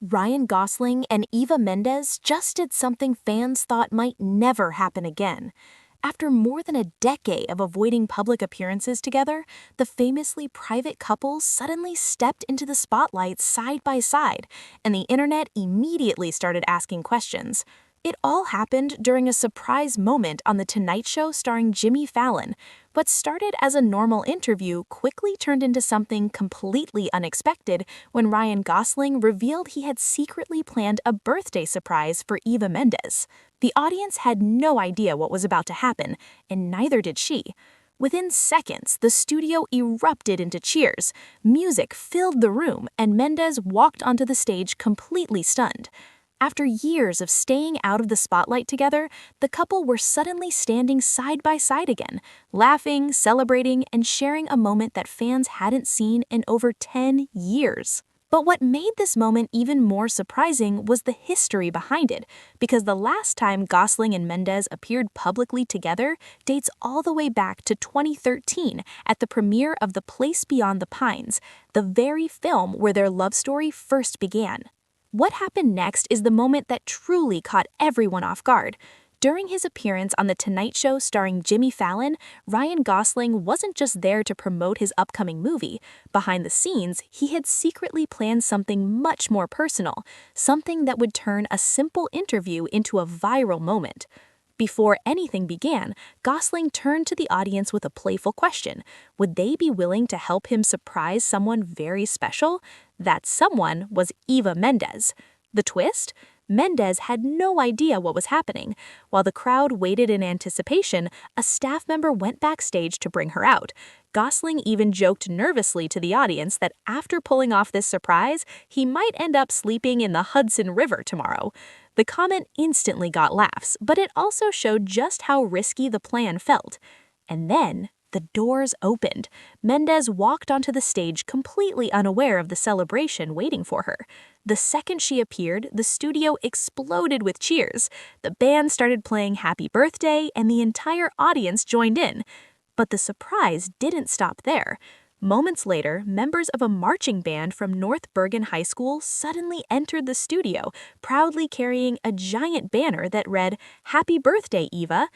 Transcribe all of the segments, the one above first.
Ryan Gosling and Eva Mendes just did something fans thought might never happen again. After more than a decade of avoiding public appearances together, the famously private couple suddenly stepped into the spotlight side by side, and the internet immediately started asking questions. It all happened during a surprise moment on The Tonight Show starring Jimmy Fallon. What started as a normal interview quickly turned into something completely unexpected when Ryan Gosling revealed he had secretly planned a birthday surprise for Eva Mendes. The audience had no idea what was about to happen, and neither did she. Within seconds, the studio erupted into cheers. Music filled the room, and Mendes walked onto the stage completely stunned. After years of staying out of the spotlight together, the couple were suddenly standing side by side again, laughing, celebrating, and sharing a moment that fans hadn't seen in over 10 years. But what made this moment even more surprising was the history behind it, because the last time Gosling and Mendes appeared publicly together dates all the way back to 2013 at the premiere of The Place Beyond the Pines, the very film where their love story first began. What happened next is the moment that truly caught everyone off guard. During his appearance on The Tonight Show starring Jimmy Fallon, Ryan Gosling wasn't just there to promote his upcoming movie. Behind the scenes, he had secretly planned something much more personal, something that would turn a simple interview into a viral moment. Before anything began, Gosling turned to the audience with a playful question. Would they be willing to help him surprise someone very special? That someone was Eva Mendes. The twist? Mendes had no idea what was happening. While the crowd waited in anticipation, a staff member went backstage to bring her out. Gosling even joked nervously to the audience that after pulling off this surprise, he might end up sleeping in the Hudson River tomorrow. The comment instantly got laughs, but it also showed just how risky the plan felt. And then the doors opened. Mendes walked onto the stage completely unaware of the celebration waiting for her. The second she appeared, the studio exploded with cheers. The band started playing Happy Birthday, and the entire audience joined in. But the surprise didn't stop there. Moments later, members of a marching band from North Bergen High School suddenly entered the studio, proudly carrying a giant banner that read, "Happy Birthday, Eva."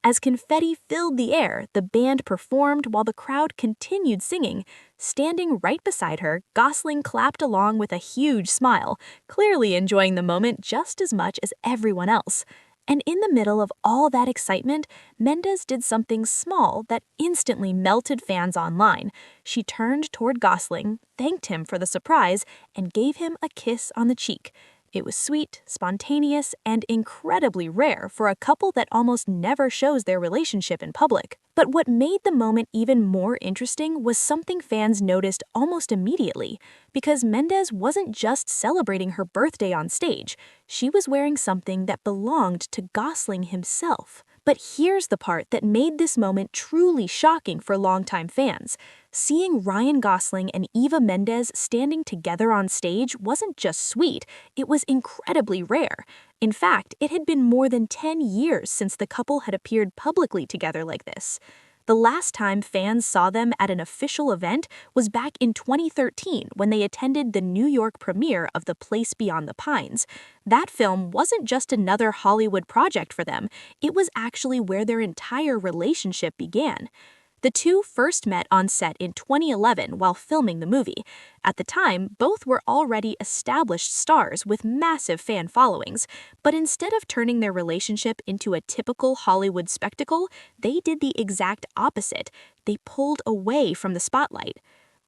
As confetti filled the air, the band performed while the crowd continued singing. Standing right beside her, Gosling clapped along with a huge smile, clearly enjoying the moment just as much as everyone else. And in the middle of all that excitement, Mendes did something small that instantly melted fans online. She turned toward Gosling, thanked him for the surprise, and gave him a kiss on the cheek. It was sweet, spontaneous, and incredibly rare for a couple that almost never shows their relationship in public. But what made the moment even more interesting was something fans noticed almost immediately, because Mendes wasn't just celebrating her birthday on stage, she was wearing something that belonged to Gosling himself. But here's the part that made this moment truly shocking for longtime fans. Seeing Ryan Gosling and Eva Mendes standing together on stage wasn't just sweet, it was incredibly rare. In fact, it had been more than 10 years since the couple had appeared publicly together like this. The last time fans saw them at an official event was back in 2013 when they attended the New York premiere of The Place Beyond the Pines. That film wasn't just another Hollywood project for them, it was actually where their entire relationship began. The two first met on set in 2011 while filming the movie. At the time, both were already established stars with massive fan followings, but instead of turning their relationship into a typical Hollywood spectacle, they did the exact opposite. They pulled away from the spotlight.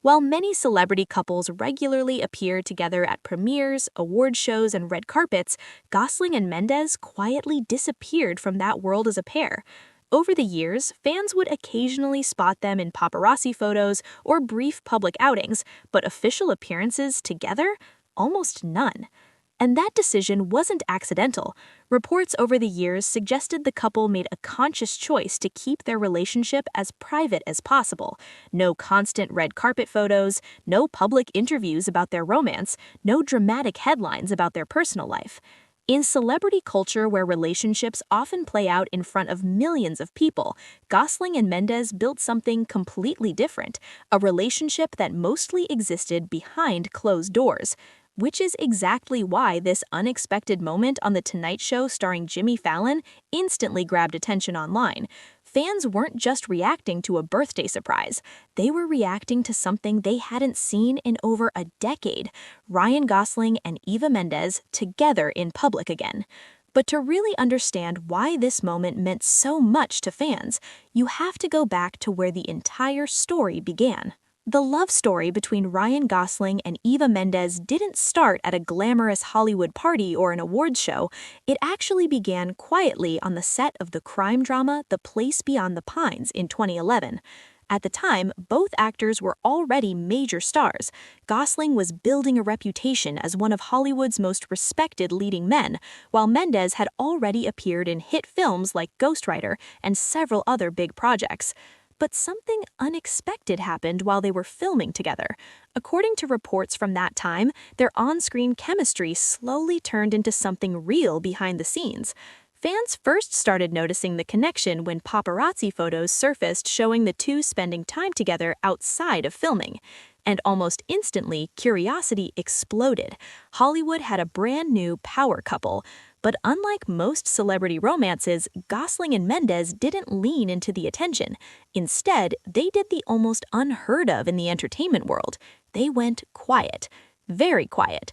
While many celebrity couples regularly appear together at premieres, award shows, and red carpets, Gosling and Mendes quietly disappeared from that world as a pair. Over the years, fans would occasionally spot them in paparazzi photos or brief public outings, but official appearances together? Almost none. And that decision wasn't accidental. Reports over the years suggested the couple made a conscious choice to keep their relationship as private as possible. No constant red carpet photos, no public interviews about their romance, no dramatic headlines about their personal life. In celebrity culture where relationships often play out in front of millions of people, Gosling and Mendes built something completely different, a relationship that mostly existed behind closed doors. which is exactly why this unexpected moment on The Tonight Show starring Jimmy Fallon instantly grabbed attention online. Fans weren't just reacting to a birthday surprise, they were reacting to something they hadn't seen in over a decade: Ryan Gosling and Eva Mendes together in public again. But to really understand why this moment meant so much to fans, you have to go back to where the entire story began. The love story between Ryan Gosling and Eva Mendes didn't start at a glamorous Hollywood party or an awards show. It actually began quietly on the set of the crime drama The Place Beyond the Pines in 2011. At the time, both actors were already major stars. Gosling was building a reputation as one of Hollywood's most respected leading men, while Mendes had already appeared in hit films like Ghostwriter and several other big projects. But something unexpected happened while they were filming together. According to reports from that time, their on-screen chemistry slowly turned into something real behind the scenes. Fans first started noticing the connection when paparazzi photos surfaced showing the two spending time together outside of filming. And almost instantly, curiosity exploded. Hollywood had a brand new power couple. But unlike most celebrity romances, Gosling and Mendes didn't lean into the attention. Instead, they did the almost unheard of in the entertainment world. They went quiet, very quiet.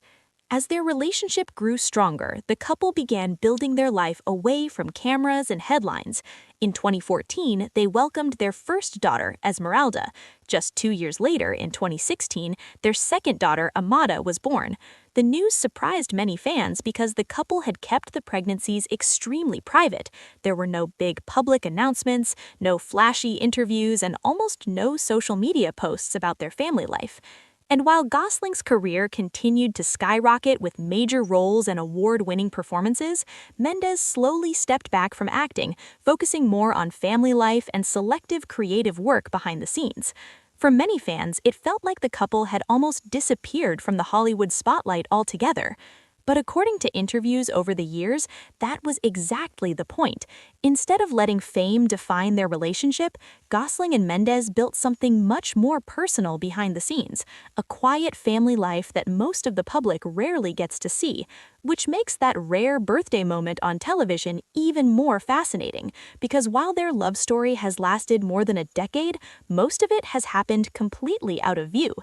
As their relationship grew stronger, the couple began building their life away from cameras and headlines. In 2014, they welcomed their first daughter, Esmeralda. Just 2 years later, in 2016, their second daughter, Amada, was born. The news surprised many fans because the couple had kept the pregnancies extremely private. There were no big public announcements, no flashy interviews, and almost no social media posts about their family life. And while Gosling's career continued to skyrocket with major roles and award-winning performances, Mendes slowly stepped back from acting, focusing more on family life and selective creative work behind the scenes. For many fans, it felt like the couple had almost disappeared from the Hollywood spotlight altogether. But according to interviews over the years, that was exactly the point. Instead of letting fame define their relationship, Gosling and Mendes built something much more personal behind the scenes, a quiet family life that most of the public rarely gets to see, which makes that rare birthday moment on television even more fascinating, because while their love story has lasted more than a decade, most of it has happened completely out of view.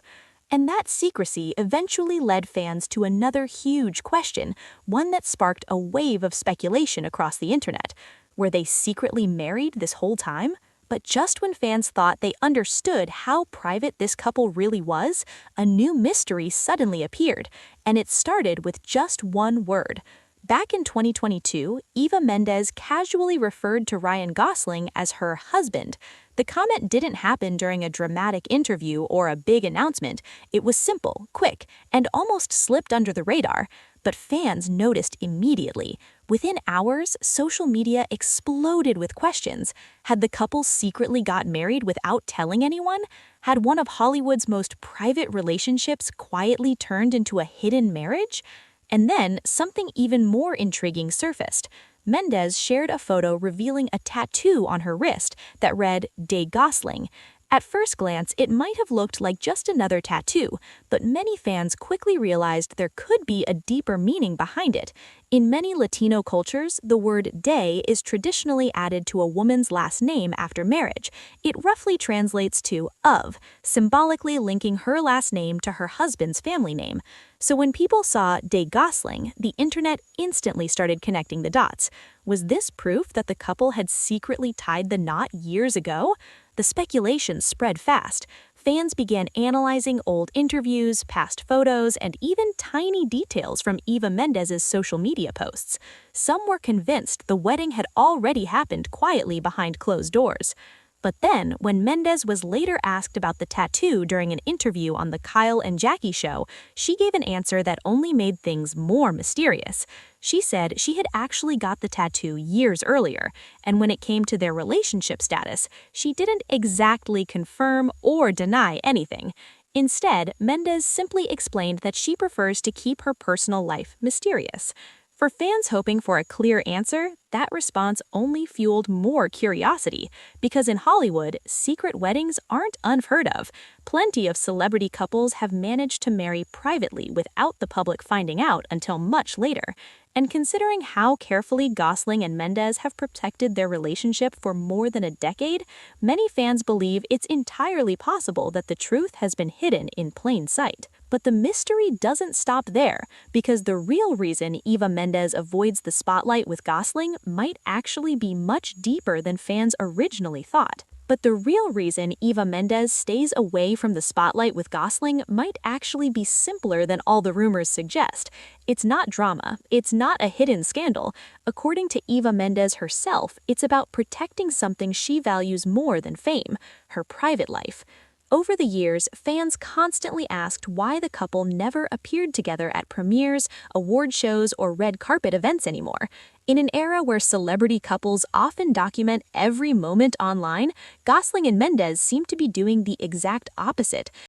And that secrecy eventually led fans to another huge question, one that sparked a wave of speculation across the internet. Were they secretly married this whole time? But just when fans thought they understood how private this couple really was, a new mystery suddenly appeared, and it started with just one word. Back in 2022, Eva Mendes casually referred to Ryan Gosling as her husband. The comment didn't happen during a dramatic interview or a big announcement. It was simple, quick, and almost slipped under the radar. But fans noticed immediately. Within hours, social media exploded with questions. Had the couple secretly got married without telling anyone? Had one of Hollywood's most private relationships quietly turned into a hidden marriage? And then, something even more intriguing surfaced. Mendes shared a photo revealing a tattoo on her wrist that read, "De Gosling." At first glance, it might have looked like just another tattoo, but many fans quickly realized there could be a deeper meaning behind it. In many Latino cultures, the word "de" is traditionally added to a woman's last name after marriage. It roughly translates to "of," symbolically linking her last name to her husband's family name. So when people saw De Gosling, the internet instantly started connecting the dots. Was this proof that the couple had secretly tied the knot years ago? The speculation spread fast. Fans began analyzing old interviews, past photos, and even tiny details from Eva Mendes' social media posts. Some were convinced the wedding had already happened quietly behind closed doors. But then, when Mendes was later asked about the tattoo during an interview on the Kyle and Jackie show, she gave an answer that only made things more mysterious. She said she had actually got the tattoo years earlier, and when it came to their relationship status, she didn't exactly confirm or deny anything. Instead, Mendes simply explained that she prefers to keep her personal life mysterious. For fans hoping for a clear answer, that response only fueled more curiosity, because in Hollywood, secret weddings aren't unheard of. Plenty of celebrity couples have managed to marry privately without the public finding out until much later. And considering how carefully Gosling and Mendes have protected their relationship for more than a decade, many fans believe it's entirely possible that the truth has been hidden in plain sight. But the mystery doesn't stop there, because the real reason Eva Mendes avoids the spotlight with Gosling might actually be much deeper than fans originally thought. But the real reason Eva Mendes stays away from the spotlight with Gosling might actually be simpler than all the rumors suggest. It's not drama. It's not a hidden scandal. According to Eva Mendes herself, it's about protecting something she values more than fame, her private life. Over the years, fans constantly asked why the couple never appeared together at premieres, award shows, or red carpet events anymore. In an era where celebrity couples often document every moment online, Gosling and Mendes seem to be doing the exact opposite,